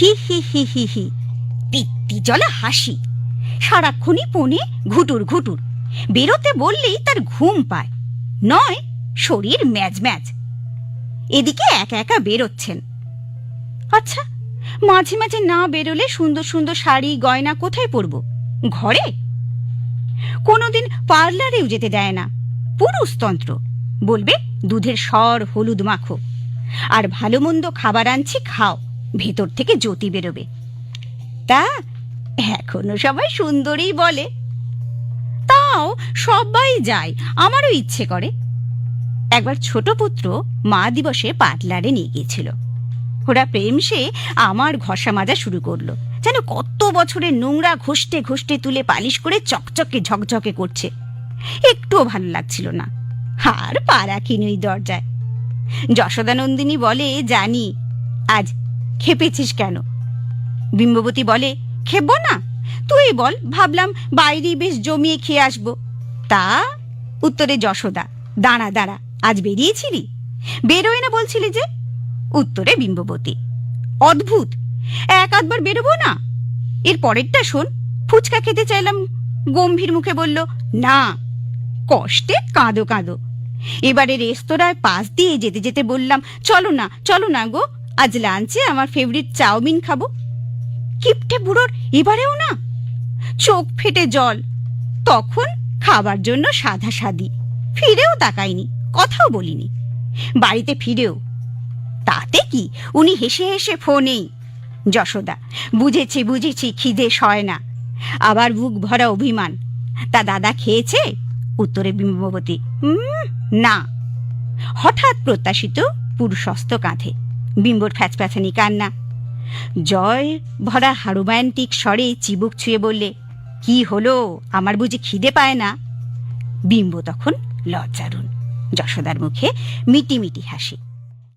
হি হি হি হি হি, পিত্তি জ্বলা হাসি, সারাক্ষণই পনে ঘুটুর ঘুটুর। বেরোতে বললেই তার ঘুম পায়, নয় শরীর ম্যাজ ম্যাজ। এদিকে একা একা বেরোচ্ছেন। আচ্ছা, মাঝে মাঝে না বেরোলে সুন্দর সুন্দর শাড়ি গয়না কোথায় পরব? ঘরে? কোনোদিন পার্লারেও যেতে দেয় না, পুরুষতন্ত্র। বলবে দুধের সর হলুদ মাখো, আর ভালো মন্দ খাবার আনছি খাও, ভেতর থেকে জ্যোতি বেরোবে। তা এখনো সবাই সুন্দরী বলে। তাও সবাই যায়, আমারও ইচ্ছে করে। একবার ছোট পুত্র মা দিবসে পার্লারে নিয়ে গিয়েছিল। ওরা প্রেম সে আমার ঘষা মাজা শুরু করলো, যেন কত বছরের নোংরা ঘষতে ঘষতে তুলে পালিশ করে চকচকে ঝকঝকে করছে। একটুও ভালো লাগছিল না, আর পা রাখিনি ওই দরজায়। যশোদানন্দিনী বলে, জানি আজ খেপেছিস কেন? বিম্ববতী বলে, খেপবো না, তুই বল, ভাবলাম বাইরেই বেশ জমিয়ে খেয়ে আসবো। তা উত্তরে যশোদা, দাঁড়া দাঁড়া, আজ বেরিয়েছিলি? বেরোয় না বলছিলি যে? উত্তরে বিম্ববতী, অদ্ভুত, এক আধবার বেরোবো না। এর পরেরটা শোন, ফুচকা খেতে চাইলাম, গম্ভীর মুখে বলল, না। কষ্টে কাঁদো কাঁদো। এবারে রেস্তোরাঁয় পাশ দিয়ে যেতে যেতে বললাম, চলো না চলো না গো, আজ লাঞ্চে আমার ফেভারিট চাউমিন খাবো। কিপটে বুড়োর এবারেও না। চোখ ফেটে জল। তখন খাবার জন্য সাধা সাধি, ফিরেও তাকাইনি, কথাও বলিনি। বাড়িতে ফিরেও তাতে কি, উনি হেসে হেসে ফোনেই, যশোদা, বুঝেছি বুঝেছি, খিদে সয় না। আবার বুক ভরা অভিমান। তা দাদা খেয়েছে? উত্তরে বিম্ববতী, না। হঠাৎ প্রত্যাশিত পুরুষস্থ কাঁধে বিম্বর ফ্যাচপ্যাচানি কান্না। জয় ভরা রোম্যান্টিক স্বরে চিবুক ছুঁয়ে বললে, কি হলো, আমার বুঝি খিদে পায় না? বিম্ব তখন লজ্জারুণ। যশোদার মুখে মিটি মিটি হাসি।